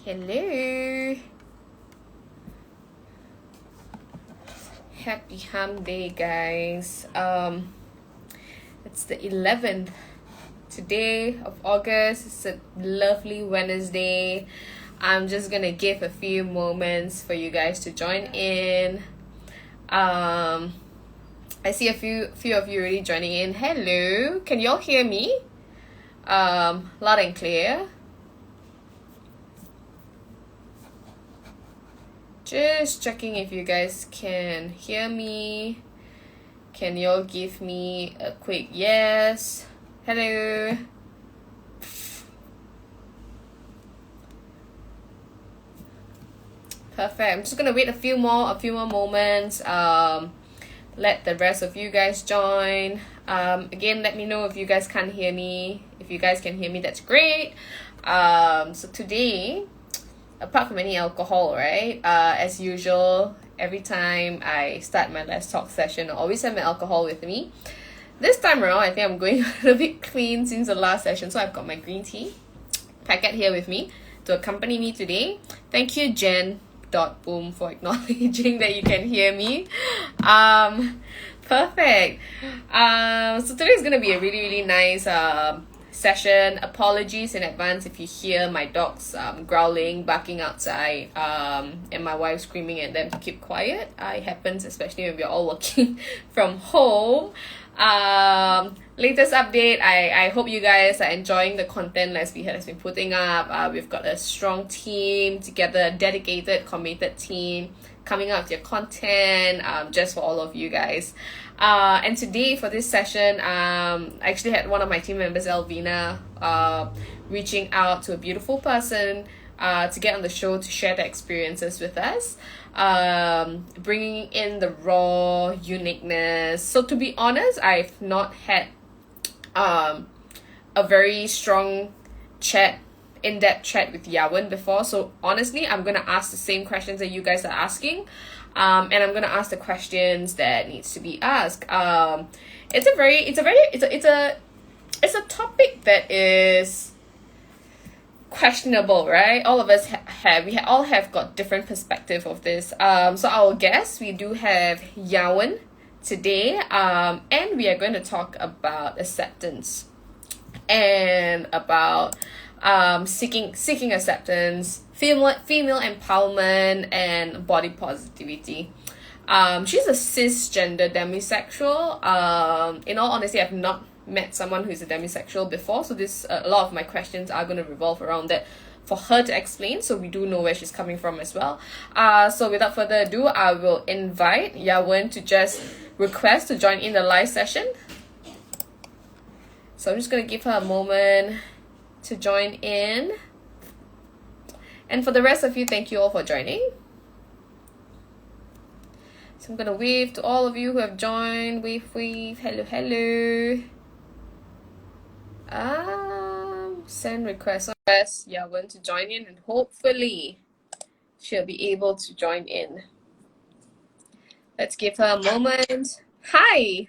Hello. Happy Hump Day, guys. It's the 11th today of August. It's a lovely Wednesday. I'm just gonna give a few moments for you guys to join in. I see a few of you already joining in. Hello. Can you all hear me? Loud and clear. Just checking if you guys can hear me. Can you all give me a quick yes? Hello. Perfect. I'm just gonna wait a few more moments. Let the rest of you guys join. Again, let me know if you guys can't hear me. If you guys can hear me, that's great. So today, apart from any alcohol, right? As usual, every time I start my LesTalk session, I always have my alcohol with me. This time around, I think I'm going a little bit clean since the last session, so I've got my green tea packet here with me to accompany me today. Thank you, Jen.boom, for acknowledging that you can hear me. Perfect. So today's gonna be a really, really nice session. Apologies in advance if you hear my dogs growling, barking outside, and my wife screaming at them to keep quiet. It happens especially when we're all working from home. Latest update, I hope you guys are enjoying the content LesBeHeard has been putting up. We've got a strong team together, a dedicated, committed team coming up with your content just for all of you guys. And today for this session, I actually had one of my team members, Elvina, reaching out to a beautiful person to get on the show to share their experiences with us, bringing in the raw uniqueness. So to be honest, I've not had a very strong in-depth chat with Yawen before, so honestly I'm gonna ask the same questions that you guys are asking, and I'm gonna ask the questions that needs to be asked. It's a topic that is questionable, right? All of us all have got different perspective of this. So our guest, we do have Yawen today, and we are going to talk about acceptance and about seeking acceptance, female empowerment, and body positivity. She's a cisgender demisexual. In all honesty, I've not met someone who's a demisexual before, so this a lot of my questions are going to revolve around that for her to explain, so we do know where she's coming from as well. So without further ado, I will invite Yawen to just request to join in the live session. So I'm just going to give her a moment to join in. And for the rest of you, thank you all for joining. So I'm going to wave to all of you who have joined. Wave. Hello. Send request. Yawen to join in, and hopefully she'll be able to join in. Let's give her a moment. Hi.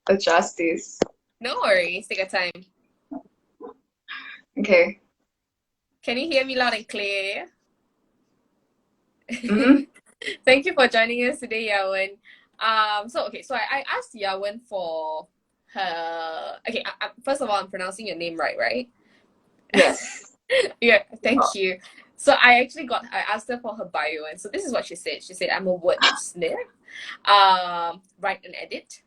Adjust this. No worries. Take your time. Okay. Can you hear me loud and clear? Mm-hmm. Thank you for joining us today, Yawen. So I asked Yawen for her. Okay, first of all, I'm pronouncing your name right? Yes. Yeah, thank you. So I asked her for her bio, and so this is what she said. She said, "I'm a wordsmith, write and edit.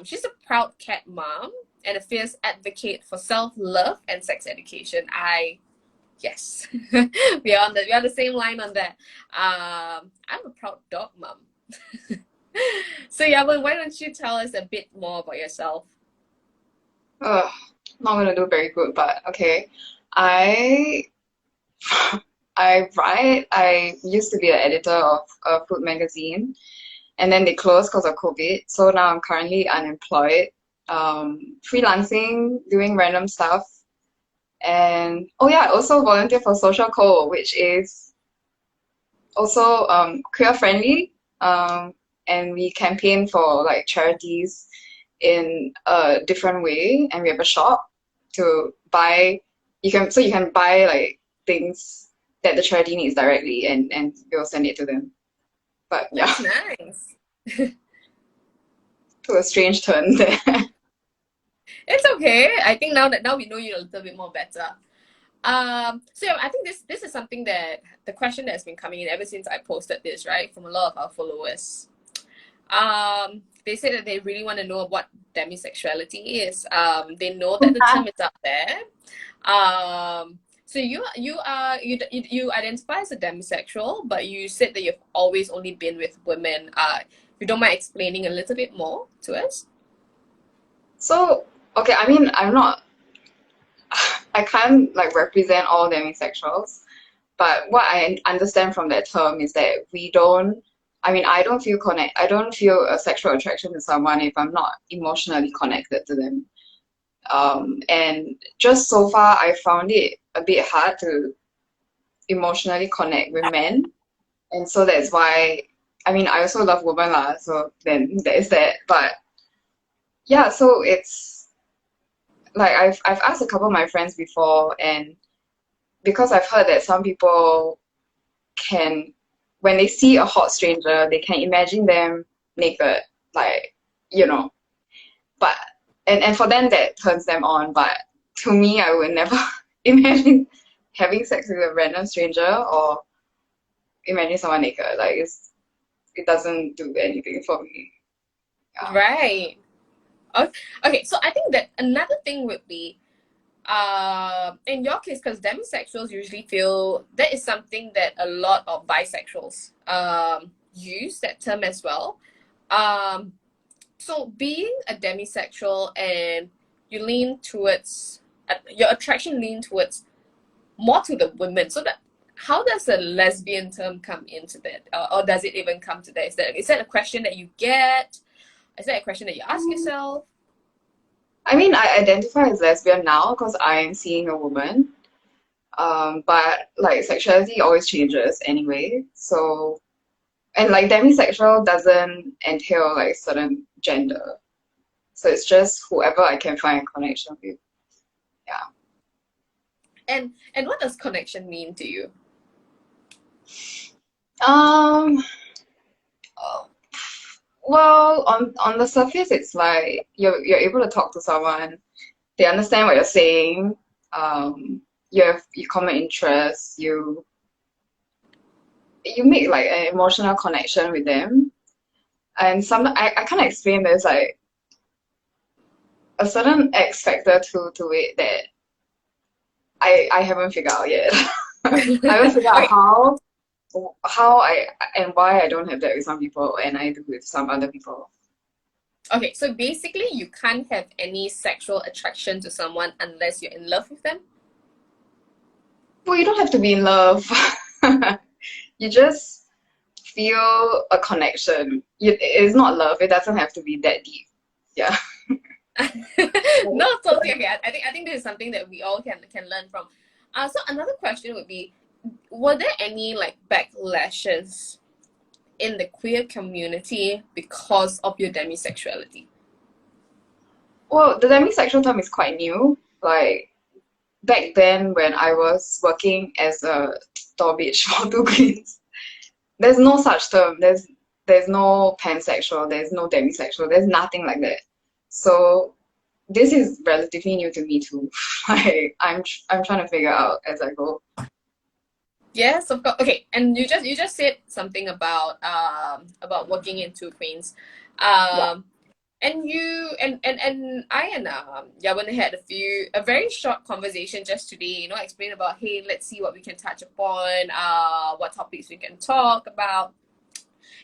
She's a proud cat mom and a fierce advocate for self-love and sex education." Yes, we are on the same line on that. I'm a proud dog mom. So Yawen, why don't you tell us a bit more about yourself? Not gonna do very good, but okay. I write. I used to be an editor of a food magazine, and then they closed because of COVID. So now I'm currently unemployed, freelancing, doing random stuff, and I also volunteer for Social Co, which is also queer friendly. And we campaign for like charities in a different way, and we have a shop to buy you can buy like things that the charity needs directly, and we'll send it to them. But yeah, That's nice. to a strange turn there. It's okay. I think now we know you a little bit more better. So yeah, I think this is something that the question that's been coming in ever since I posted this, right, from a lot of our followers. They say that they really want to know what demisexuality is. They know that the term is out there. So you identify as a demisexual, but you said that you've always only been with women. If you don't mind explaining a little bit more to us? So, okay, I mean, I can't like represent all demisexuals, but what I understand from that term is that I don't feel a sexual attraction to someone if I'm not emotionally connected to them. And just so far, I found it a bit hard to emotionally connect with men. And so that's why, I mean, I also love women lah, so then there's that. But yeah, so it's like I've asked a couple of my friends before, and because I've heard that some people can, when they see a hot stranger, they can imagine them naked, like, you know, but, and for them that turns them on, but to me, I would never imagine having sex with a random stranger or imagine someone naked. Like, it doesn't do anything for me. Yeah. Right. Okay, so I think that another thing would be, in your case, because demisexuals usually feel that is something that a lot of bisexuals use that term as well. So being a demisexual and you lean towards your attraction lean towards more to the women. So that how does the lesbian term come into that, or does it even come to that? Is that a question that you get? Is that a question that you ask yourself? I mean, I identify as lesbian now because I'm seeing a woman. But like sexuality always changes anyway. So, and like demisexual doesn't entail like certain gender. So it's just whoever I can find a connection with. Yeah. And what does connection mean to you? Um, uh, well, on the surface, it's like you're able to talk to someone. They understand what you're saying. You have common interests. You make like an emotional connection with them. And I can't explain. There's like a certain X factor to it that I haven't figured out yet. I haven't figured out Okay, how I and why I don't have that with some people and I do with some other people. okay. So basically, you can't have any sexual attraction to someone unless you're in love with them. Well, you don't have to be in love. You just feel a connection. It's not love. It doesn't have to be that deep. Yeah. No, totally okay. I think this is something that we all can learn from. So another question would be, were there any like backlashes in the queer community because of your demisexuality? Well, the demisexual term is quite new. Like back then when I was working as a store bitch for Two Queens, there's no such term. There's no pansexual, there's no demisexual, there's nothing like that. So this is relatively new to me too. Like I'm trying to figure out as I go. Yes, of course. Okay, and you just said something about working in Two Queens, Yeah. um, and you and I and Yawen had a very short conversation just today. Explain about, hey, let's see what we can touch upon, what topics we can talk about,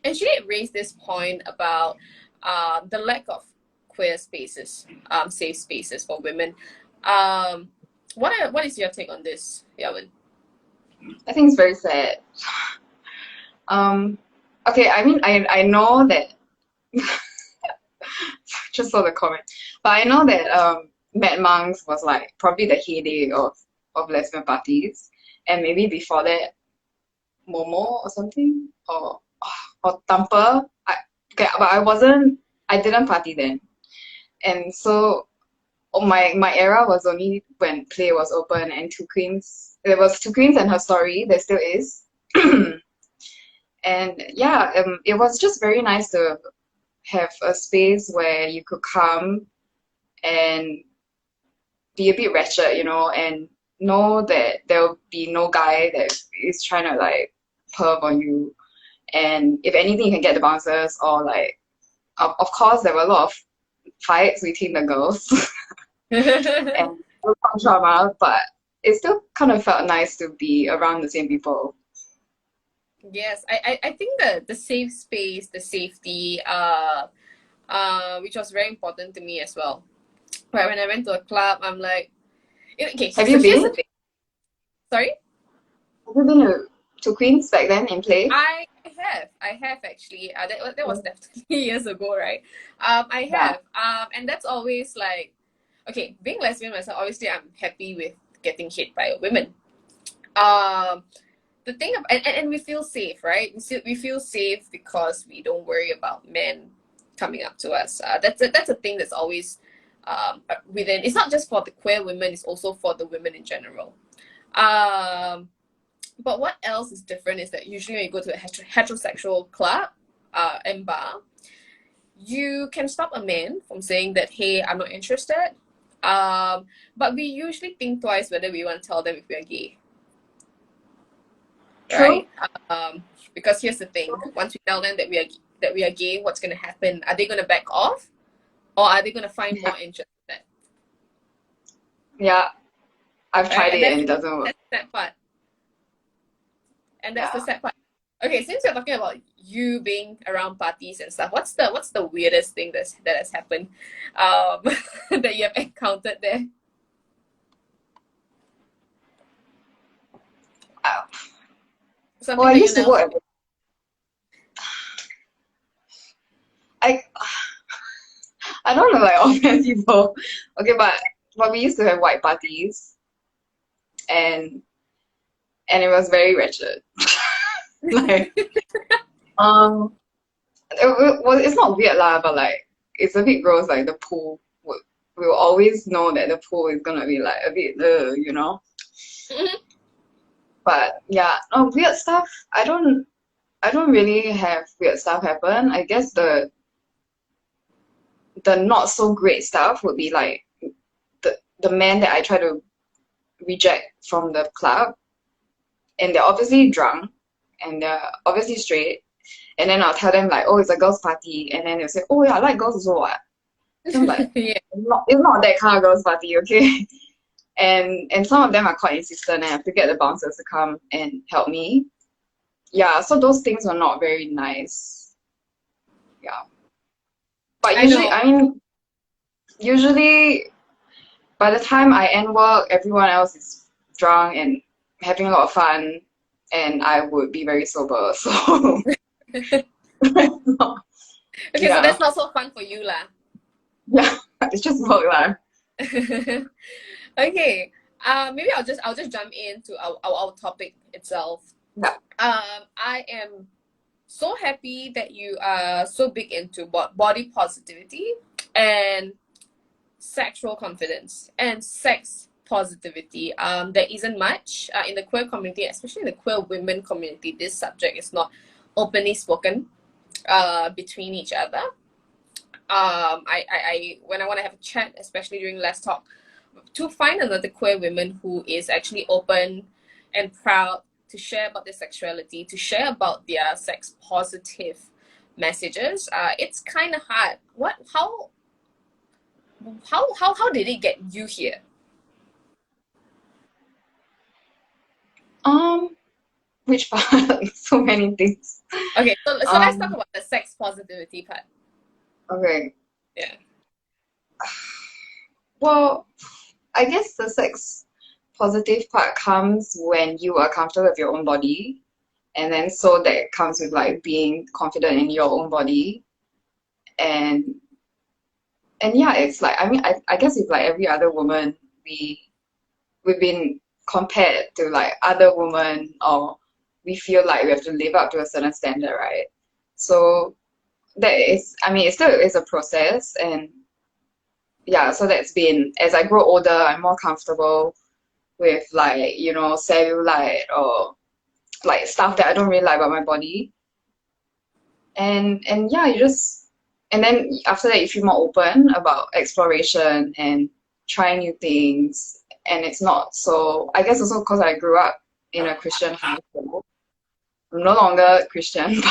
and she did raise this point about the lack of queer spaces, safe spaces for women. Um, what is your take on this, Yawen? I think it's very sad. Um, okay, I mean I know that just saw the comment. But I know that Mad Monks was like probably the heyday of lesbian parties. And maybe before that Momo or something or Tampa. Okay, but I didn't party then. And so my era was only when Play was open and Two Queens. There was Two Queens and Her Story. There still is. And yeah, it was just very nice to have a space where you could come and be a bit wretched, and know that there'll be no guy that is trying to like perv on you. And if anything, you can get the bouncers, or like, of course, there were a lot of fights between the girls and some drama, but it still kind of felt nice to be around the same people. Yes, I think the safe space, the safety, which was very important to me as well. Right, when I went to a club, I'm like, okay, Have so you here's been? the thing. Sorry? Have you been to Queens back then in Play? I have actually. That was definitely years ago, right? I Yeah. have. And that's always like, okay, being lesbian myself, obviously I'm happy with getting hit by women. The thing and we feel safe, right? We feel safe because we don't worry about men coming up to us. That's a thing that's always within. It's not just for the queer women; it's also for the women in general. But what else is different is that usually when you go to a heterosexual club and bar, you can stop a man from saying that, hey, I'm not interested. But we usually think twice whether we want to tell them if we are gay, True. right? Because here's the thing: once we tell them that we are gay, what's going to happen? Are they going to back off, or are they going to find Yeah. more interest in that? Yeah. I've Right? tried And it and it doesn't work. that's the sad part. And that's the Yeah. sad part. Okay, since you're talking about you being around parties and stuff, what's the weirdest thing that has happened, that you have encountered there? Uh, Well, Something I that you used to now work at I I don't know like offend people. Okay, but we used to have white parties and it was very wretched. Like um well, it's not weird lah, but like it's a bit gross. Like the pool would we'll always know that the pool is gonna be like a bit Mhm. But yeah, no weird stuff. I don't really have weird stuff happen. I guess the not so great stuff would be like the men that I try to reject from the club, and they're obviously drunk and they're obviously straight, and then I'll tell them like, oh, it's a girls' party, and then they'll say, oh yeah, I like girls also what? So I'm like, Yeah, it's not that kind of girls' party, okay? And some of them are quite insistent, and I have to get the bouncers to come and help me. Yeah, so those things were not very nice. Yeah, but I usually, know. I mean, usually by the time I end work, everyone else is drunk and having a lot of fun, and I would be very sober. So, Okay, so yeah, that's not so fun for you, lah. yeah, it's just work lah. Okay. Maybe I'll just jump into our topic itself. Yeah. I am so happy that you are so big into body positivity and sexual confidence and sex positivity. There isn't much in the queer community, especially in the queer women community. This subject is not openly spoken between each other. I when I want to have a chat, especially during LesTalk, to find another queer woman who is actually open and proud to share about their sexuality, to share about their sex positive messages. It's kind of hard. How did it get you here? Um, which part? So many things. Okay, so let's talk Um, about the sex positivity part. okay. Yeah. Well, I guess the sex positive part comes when you are comfortable with your own body, and then so that comes with like being confident in your own body, and yeah, it's like I guess it's like every other woman, we've been compared to like other women, or we feel like we have to live up to a certain standard, right? So that is, I mean, it still is a process, and yeah, so that's been, as I grow older, I'm more comfortable with like, cellulite or like stuff that I don't really like about my body. And yeah, and then after that you feel more open about exploration and trying new things. And it's not so, I guess also because I grew up in a Christian household. I'm no longer Christian,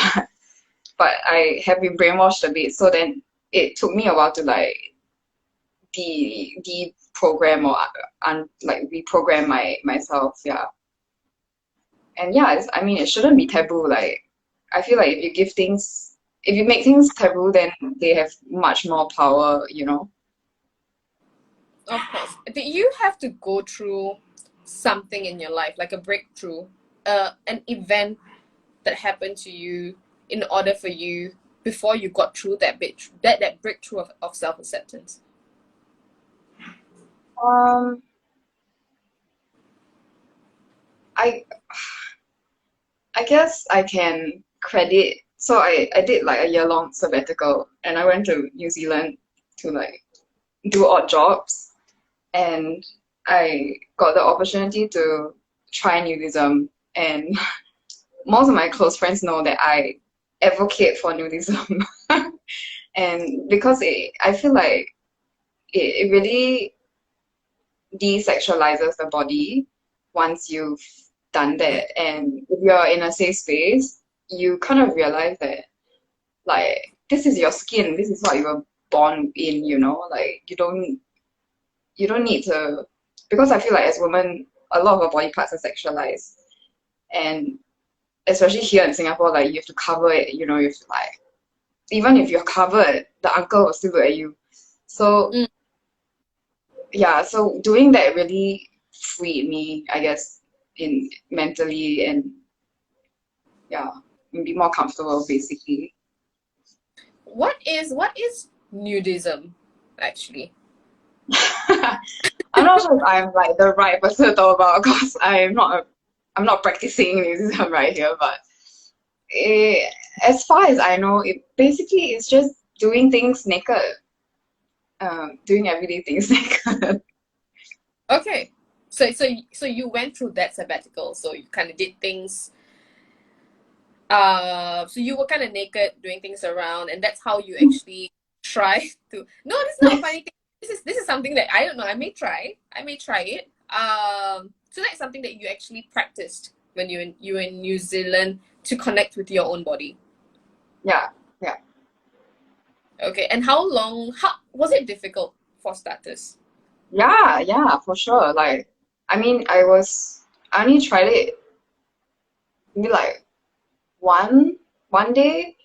but I have been brainwashed a bit. So then it took me a while to like deprogram or like reprogram myself. Yeah. And yeah, I mean, it shouldn't be taboo. Like, I feel like if you make things taboo, then they have much more power. Of course. Do you have to go through something in your life, like a breakthrough, an event that happened to you in order for you before you got through that breakthrough of self acceptance? Um, I I guess I can credit. So I did like a year-long sabbatical, and I went to New Zealand to like do odd jobs, and I got the opportunity to try nudism. And most of my close friends know that I advocate for nudism. And because I feel like it really desexualizes the body once you've done that. And if you're in a safe space, you kind of realize that, like, this is your skin, this is what you were born in. Like, you don't need to, because I feel like as women, a lot of our body parts are sexualized. And especially here in Singapore, like, you have to cover it, you have to, like, even if you're covered, the uncle will still look at you. So Mm. yeah, so doing that really freed me, I guess, in mentally, and yeah, and be more comfortable basically. What is nudism actually? I'm not sure if I'm like the right person to talk about because I'm not practicing nudism right here, but eh, as far as I know, it basically is just doing things naked, doing everyday things naked. Okay. So you went through that sabbatical, so you kind of did things. So you were kind of naked, doing things around, and that's how you actually try to. No, this is not a funny thing. This is something that I don't know. I may try. I may try it. So that's something that you actually practiced when you were in New Zealand to connect with your own body. Yeah, yeah. Okay. And how long? How was it difficult for starters? Yeah, yeah, for sure. Like, I mean, I only tried it maybe like one one day,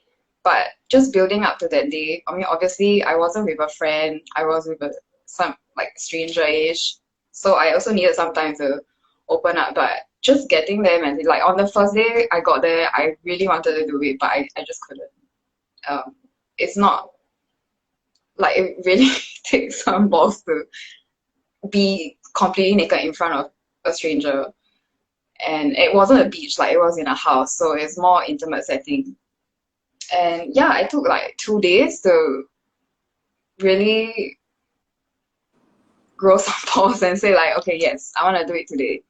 but just building up to that day. I mean, obviously, I wasn't with a friend. I was with some like stranger-ish, so I also needed some time to open up. But just getting there, and like on the first day I got there, I really wanted to do it, but I just couldn't. It's not like it really takes some balls to be completely naked in front of a stranger. And it wasn't a beach, like it was in a house, so it's more intimate setting. And yeah, I took like 2 days to really grow some balls and say like, okay, yes, I want to do it today.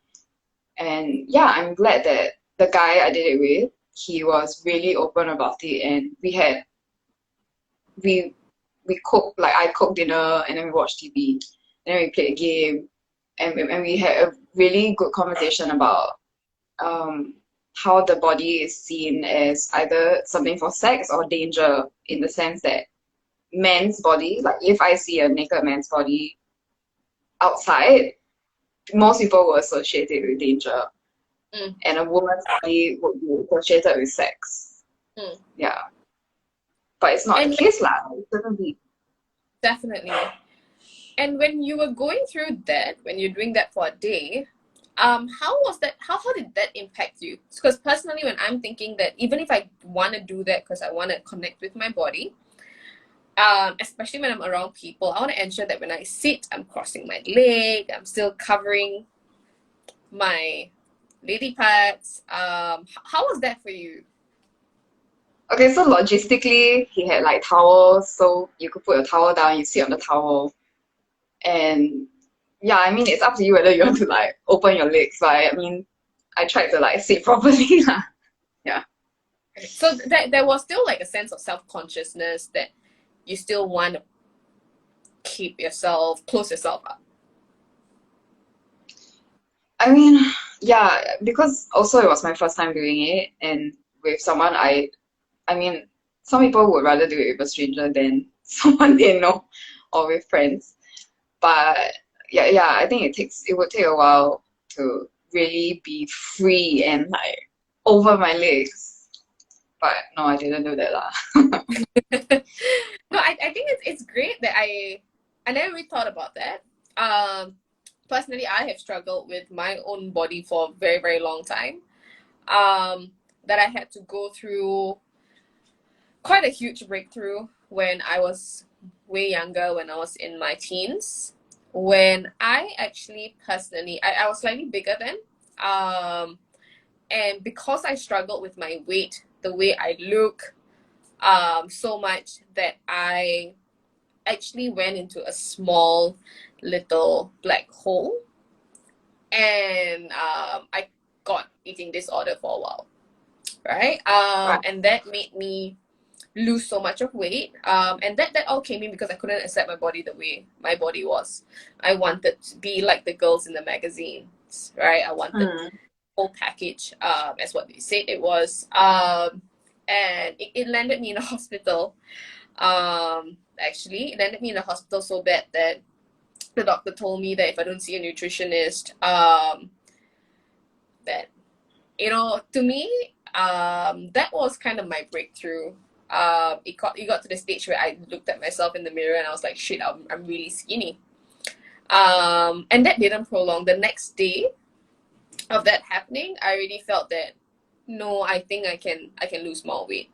And yeah, I'm glad that the guy I did it with, he was really open about it, and we we cooked, like I cooked dinner, and then we watched TV, and then we played a game, and we had a really good conversation about um, how the body is seen as either something for sex or danger, in the sense that men's body, like if I see a naked man's body outside, most people will associate it with danger, Mm, and a woman's body would be associated with sex. mm. Yeah, but it's not the And case, lah. It shouldn't be. definitely. And when you were going through that, when you're doing that for a day, how was that? How did that impact you? Because personally, when I'm thinking that even if I want to do that because I want to connect with my body, especially when I'm around people, I want to ensure that when I sit, I'm crossing my leg, I'm still covering my lady parts. How was that for you? Okay, so logistically, he had like towels, so you could put a towel down, you sit on the towel. And yeah, I mean, it's up to you whether you want to like open your legs, but I mean, I tried to like sit properly lah. Yeah. So there was still like a sense of self-consciousness that you still want to close yourself up. I mean, yeah, because also it was my first time doing it, and with someone I mean, some people would rather do it with a stranger than someone they know or with friends. But yeah, I think it would take a while to really be free and like over my legs. But no, I didn't do that lah. No, I think it's great that I never really thought about that. Personally, I have struggled with my own body for a very, very long time. That I had to go through quite a huge breakthrough when I was way younger, when I was in my teens, when I actually personally, I was slightly bigger then. And because I struggled with my weight, the way I look, so much that I actually went into a small little black hole, and I got eating disorder for a while, right? Right. And that made me lose so much of weight, and that all came in because I couldn't accept my body the way my body was. I wanted to be like the girls in the magazines, right? I wanted whole package, as what they said it was, and it landed me in a hospital. Actually, it landed me in a hospital so bad that the doctor told me that if I don't see a nutritionist, that, to me, that was kind of my breakthrough. It got to the stage where I looked at myself in the mirror and I was like, shit, I'm really skinny. And that didn't prolong. The next day of that happening, I really felt that, no, I think I can lose more weight.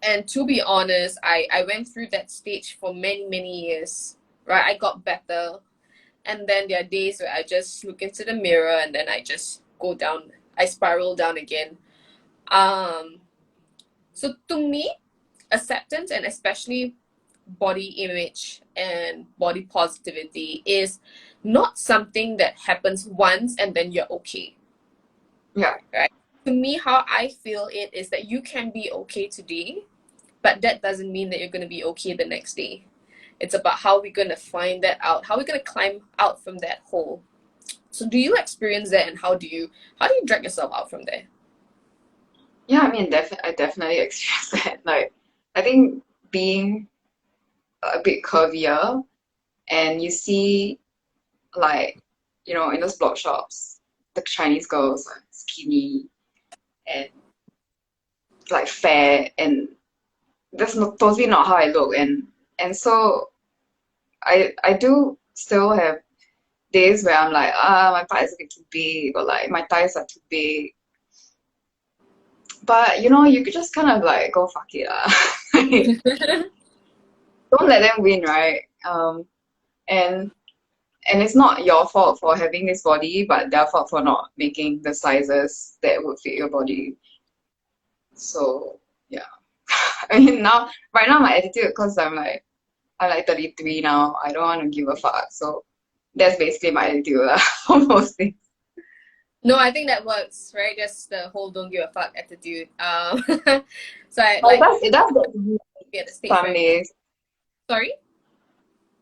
And to be honest, I went through that stage for many, many years, right? I got better. And then there are days where I just look into the mirror and then I just go down, I spiral down again. So to me, acceptance, and especially body image and body positivity, is not something that happens once and then you're okay. Yeah. Right? To me, how I feel it is that you can be okay today, but that doesn't mean that you're going to be okay the next day. It's about how we're going to find that out, how we're going to climb out from that hole. So do you experience that, and how do you drag yourself out from there? Yeah, I mean, I definitely experienced that. Like, I think being a bit curvier, and you see, like, in those blog shops, the Chinese girls are skinny and like fair, and that's totally not how I look. And so I do still have days where I'm like, my butt is a bit too big, or like my thighs are too big. But you could just kind of like go fuck it lah. Don't let them win, right? And it's not your fault for having this body, but their fault for not making the sizes that would fit your body. So yeah, I mean right now my attitude, because I'm like 33 now. I don't want to give a fuck. So that's basically my attitude lah, for most things. No, I think that works, right? Just the whole don't give a fuck attitude. So It does get to me be at the stage, some right? days. Sorry?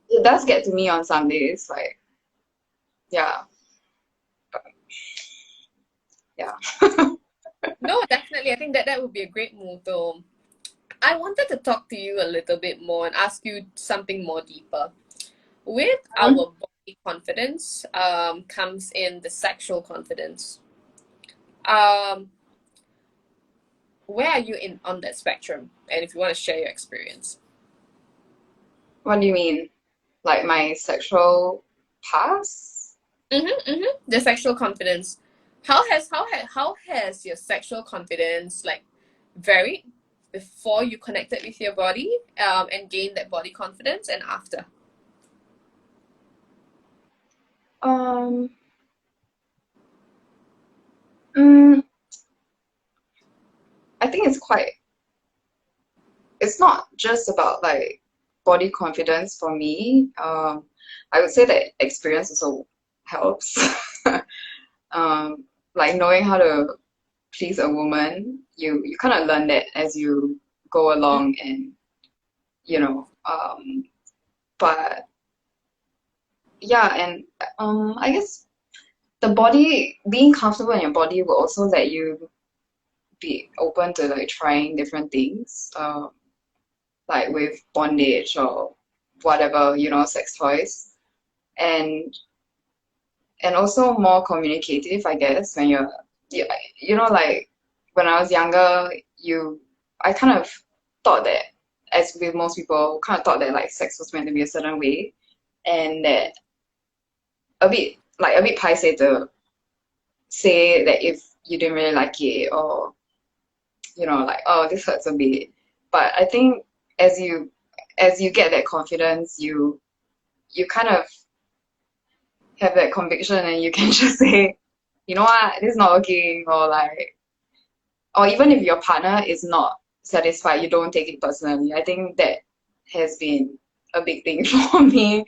It does get to me on some days, like yeah. Yeah. No, definitely. I think that would be a great move, though. I wanted to talk to you a little bit more and ask you something more deeper. With our body confidence, comes in the sexual confidence. Um, where are you on that spectrum? And if you want to share your experience. What do you mean? Like my sexual past? The sexual confidence. How has your sexual confidence like varied before you connected with your body, and gained that body confidence, and after? Um, mm, I think it's not just about like body confidence for me, I would say that experience also helps. Um, like knowing how to please a woman, you kind of learn that as you go along, and you know, but yeah, and I guess the body being comfortable in your body will also let you be open to like trying different things, like with bondage or whatever, sex toys, and also more communicative, I guess, when you, like when I was younger, I kind of thought that, as with most people, kind of thought that like sex was meant to be a certain way, and that a bit paiseh to say that if you didn't really like it, or like, oh, this hurts a bit. But I think as you get that confidence, you kind of have that conviction, and you can just say, you know what, this is not okay, or like, or even if your partner is not satisfied, you don't take it personally. I think that has been a big thing for me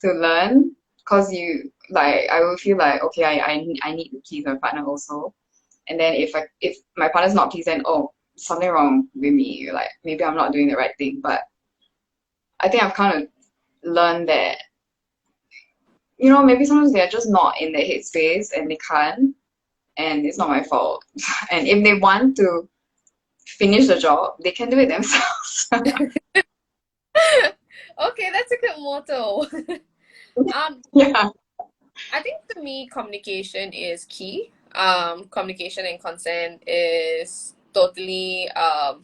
to learn, because I will feel like, okay, I need to please my partner also. And then if my partner's not pleased, then, oh, something wrong with me, like maybe I'm not doing the right thing. But I think I've kind of learned that, maybe sometimes they're just not in the headspace and they can't, and it's not my fault. And if they want to finish the job, they can do it themselves. Okay, that's a good motto. Yeah. I think to me, communication is key. Communication and consent is totally a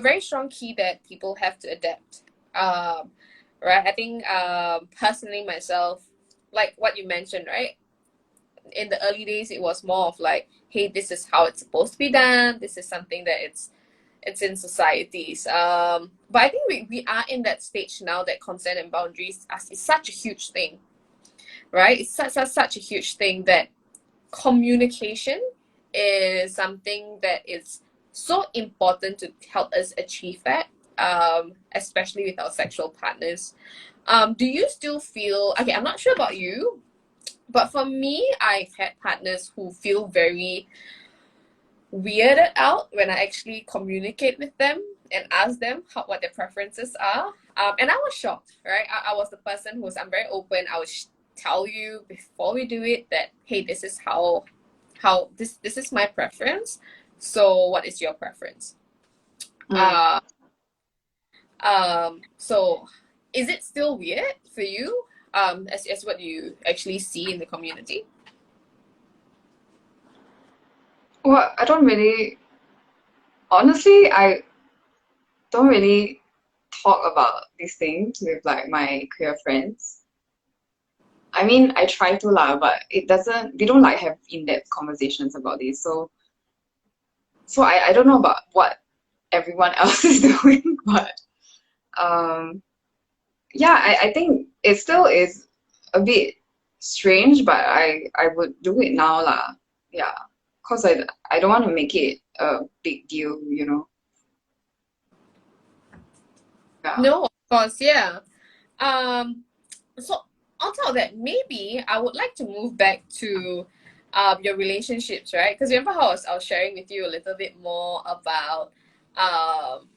very strong key that people have to adapt. Um, right? I think personally myself, like what you mentioned, right? In the early days, it was more of like, hey, this is how it's supposed to be done. This is something that it's in societies. But I think we are in that stage now that consent and boundaries is such a huge thing, right? It's such a huge thing that communication is something that is so important to help us achieve that, especially with our sexual partners. Do you still feel, okay, I'm not sure about you, but for me, I've had partners who feel very weirded out when I actually communicate with them and ask them what their preferences are. And I was shocked, right? I was the person I'm very open. I would tell you before we do it that, hey, this is how this is my preference. So what is your preference? Mm. So is it still weird for you? As what you actually see in the community? Well, honestly, I don't really talk about these things with like my queer friends. I mean, I try to lah, but we don't like have in-depth conversations about this. So I don't know about what everyone else is doing, but um, yeah, I think it still is a bit strange, but I would do it now lah. Yeah, cause I don't want to make it a big deal. Yeah. No, of course, yeah. Um, so on top of that, maybe I would like to move back to your relationships, right? Because remember how I was sharing with you a little bit more about um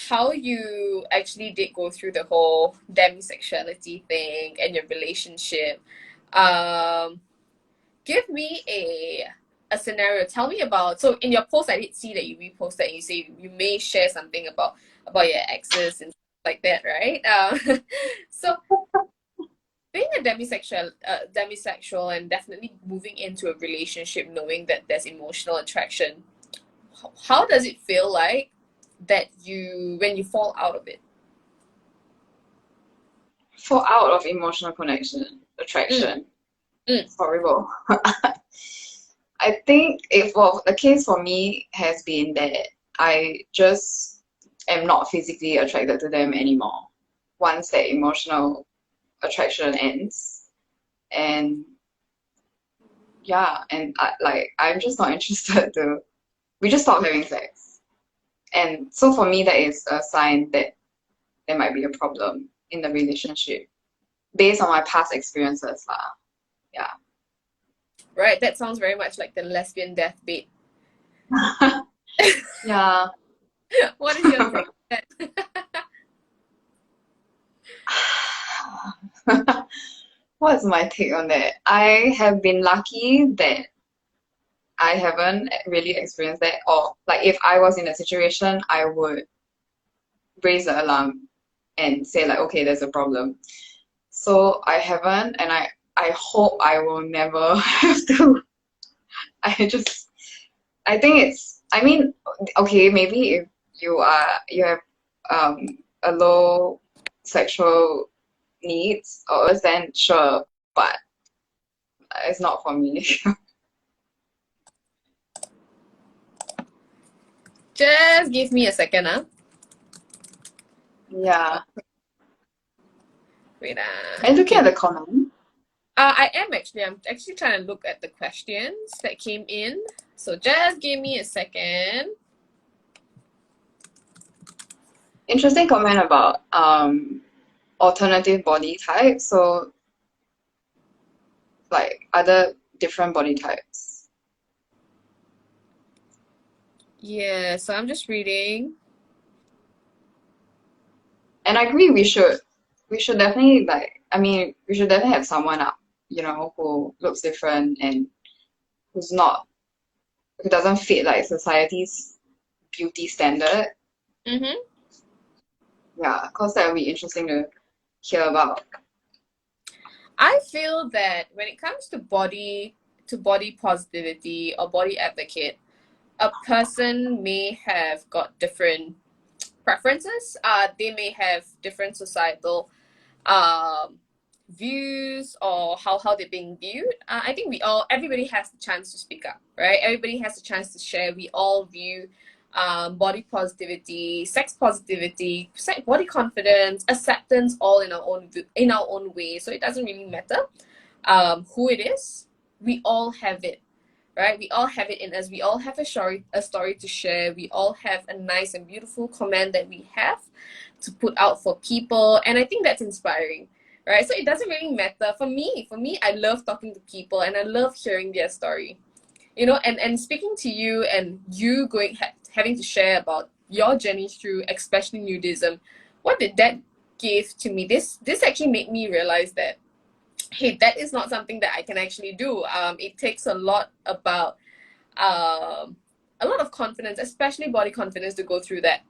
how you actually did go through the whole demisexuality thing and your relationship. Um, Give me a scenario. Tell me about, so in your post I did see that you reposted and you say you may share something about your exes and stuff like that, right? So being a demisexual and definitely moving into a relationship knowing that there's emotional attraction, how does it feel like that when you fall out of it? Fall out of emotional Mm, attraction. mm, It's horrible. I think the case for me has been that I just am not physically attracted to them anymore once that emotional attraction ends. And yeah, and I'm just not interested to. We just stopped having sex. And so for me, that is a sign that there might be a problem in the relationship based on my past experiences lah. Yeah. Right, that sounds very much like the lesbian deathbed. Yeah. What is your take on that? What's my take on that? I have been lucky that I haven't really experienced that, or like if I was in a situation, I would raise the alarm and say like, okay, there's a problem. So I haven't, and I hope I will never have to. I just I think I mean, okay, maybe if you have a low sexual needs or urge, then sure, but it's not for me. Just give me a second, huh? Yeah. Wait, And looking at the comment, I am actually. I'm actually trying to look at the questions that came in. So just give me a second. interesting comment about alternative body types. So like other different body types. Yeah, so I'm just reading. And I agree we should definitely like I mean we should definitely have someone up, who looks different and who's not who doesn't fit like society's beauty standard. Mm-hmm. Yeah, because that would be interesting to hear about. I feel that when it comes to body positivity or body advocate, a person may have got different preferences. They may have different societal um, views or how they're being viewed. I think everybody has the chance to speak up, right? Everybody has the chance to share. We all view body positivity, sex positivity, body confidence, acceptance, all in our own way. So it doesn't really matter who it is. We all have it, right? We all have it in us. We all have a story to share. We all have a nice and beautiful comment that we have to put out for people, and I think that's inspiring, right? So it doesn't really matter for me. I love talking to people, and I love hearing their story, and speaking to you, and you having to share about your journey through, especially nudism. What did that give to me? This actually made me realize that, hey, that is not something that I can actually do. It takes a lot about a lot of confidence, especially body confidence, to go through that,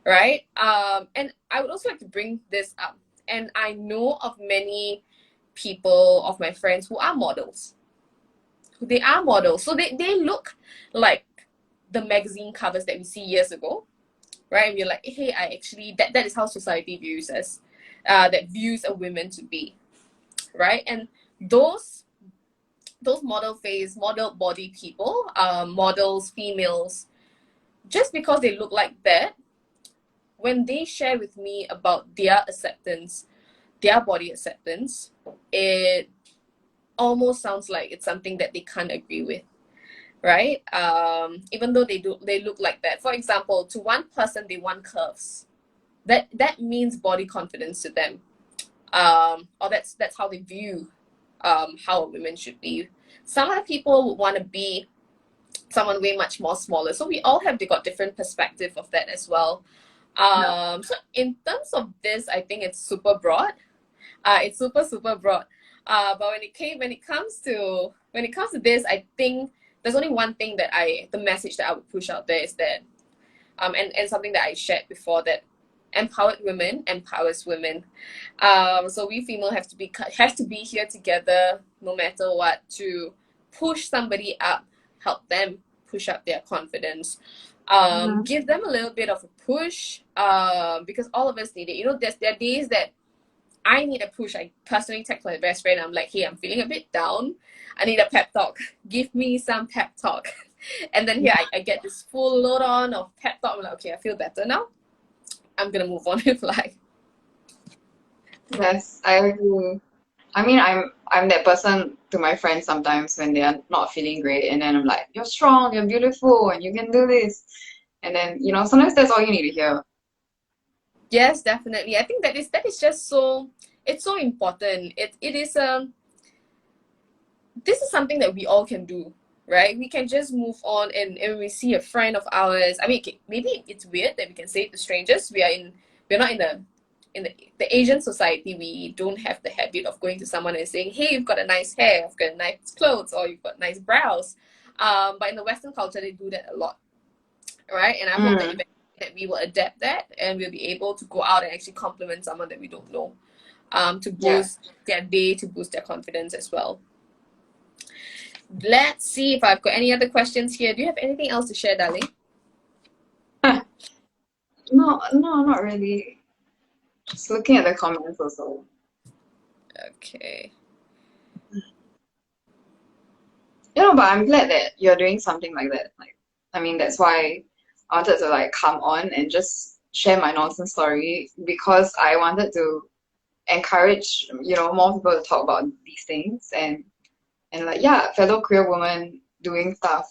right? And I would also like to bring this up. And I know of many people, of my friends, who are models. They are models. So they look like the magazine covers that we see years ago, right? And we're like, hey, that is how society views us, that views a woman to be, right? And those model body people, models, females, just because they look like that, when they share with me about their acceptance, their body acceptance, it almost sounds like it's something that they can't agree with, right? Even though they look like that. For example, to one person, they want curves. That means body confidence to them. Or that's how they view how a woman should be. Some other people would want to be someone way much more smaller. So we all got different perspective of that as well. So in terms of this, I think it's super broad. It's super broad. But when it comes to this, I think there's only one thing the message that I would push out there is that, and something that I shared before, that empowered women empowers women. So we female have to be here together, no matter what, to push somebody up, help them push up their confidence. Give them a little bit of a push, because all of us need it. There are days that I need a push. I personally text my best friend. I'm like, hey, I'm feeling a bit down. I need a pep talk. Give me some pep talk. And then here I get this full load on of pep talk. I'm like, okay, I feel better now. I'm gonna move on with life. Yes, I agree. I mean, I'm that person to my friends sometimes when they are not feeling great, and then I'm like, "You're strong, you're beautiful, and you can do this." And then, sometimes that's all you need to hear. Yes, definitely. I think that is just so, it's so important. It is this is something that we all can do, right? We can just move on, and we see a friend of ours. I mean, okay, maybe it's weird that we can say it to strangers. We're not in the Asian society. We don't have the habit of going to someone and saying, "Hey, you've got a nice hair, you've got nice clothes, or you've got nice brows." But in the Western culture, they do that a lot, right? And I hope that Mm, eventually that we will adapt that, and we'll be able to go out and actually compliment someone that we don't know, to yeah. boost their day, to boost their confidence as well. Let's see if I've got any other questions here. Do you have anything else to share, darling? No, no, not really. Just looking at the comments also. Okay. But I'm glad that you're doing something like that. Like, I mean, that's why I wanted to like come on and just share my nonsense story because I wanted to encourage, more people to talk about these things and like, yeah, fellow queer women doing stuff.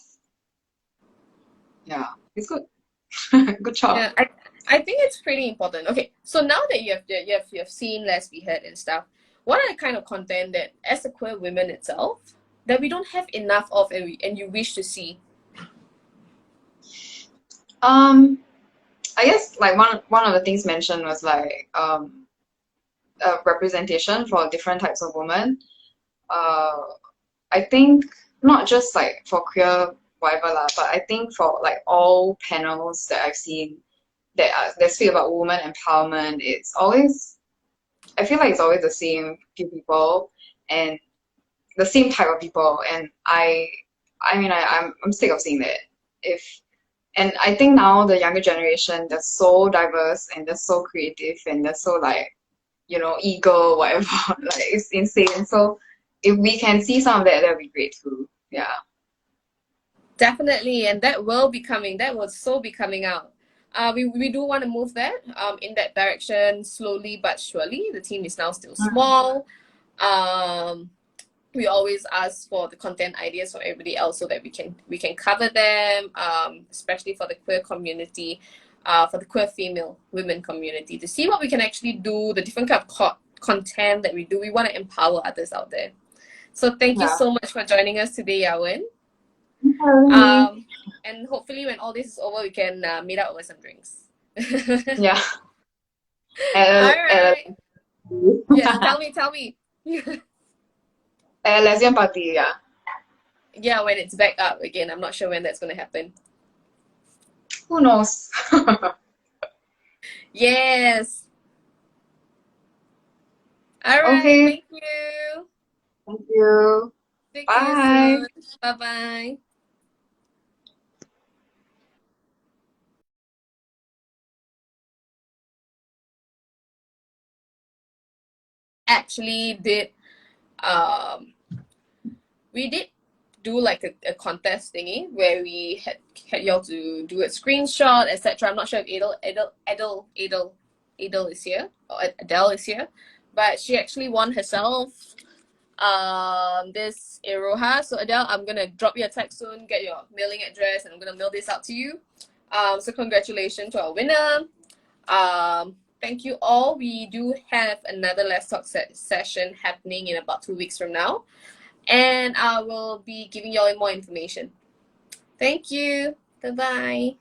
Yeah, it's good. Good job. Yeah, I think it's pretty important. Okay, so now that you have seen LesBeHeard and stuff, what are the kind of content that, as a queer women itself, that we don't have enough of, and you wish to see? Um, I guess like one of the things mentioned was like representation for different types of women. Uh, I think not just like for queer whatever lah, but I think for like all panels that I've seen that speak about women empowerment, I feel like it's always the same few people and the same type of people, and I'm sick of seeing that. If And I think now the younger generation, they're so diverse and they're so creative and they're so like, eager, whatever. Like it's insane. So if we can see some of that, that'd be great too. Yeah. Definitely, and that will be coming. That will so be coming out. We do want to move that in that direction slowly but surely. The team is now still small. Um, we always ask for the content ideas from everybody else so that we can cover them, especially for the queer community, for the queer female women community, to see what we can actually do, the different kind of content that we do. We want to empower others out there. So thank you Yeah. so much for joining us today, Yawen. Really? And hopefully when all this is over, we can meet up over some drinks. Yeah. All At right. Yes, tell me. a lesbian party, yeah. Yeah, when it's back up again. I'm not sure when that's going to happen. Who knows? Yes. All right. Okay. Thank you. Thank you. Speak to you Bye. soon. Bye bye. Actually, um we did do like a contest thingy where we had y'all to do a screenshot, etc. I'm not sure if Adel is here, or Adele is here, but she actually won herself this Iroha. So Adele, I'm gonna drop you a text soon, get your mailing address, and I'm gonna mail this out to you. So congratulations to our winner. Thank you all. We do have another LesTalk session happening in about 2 weeks from now, and I will be giving y'all more information. Thank you. Bye bye.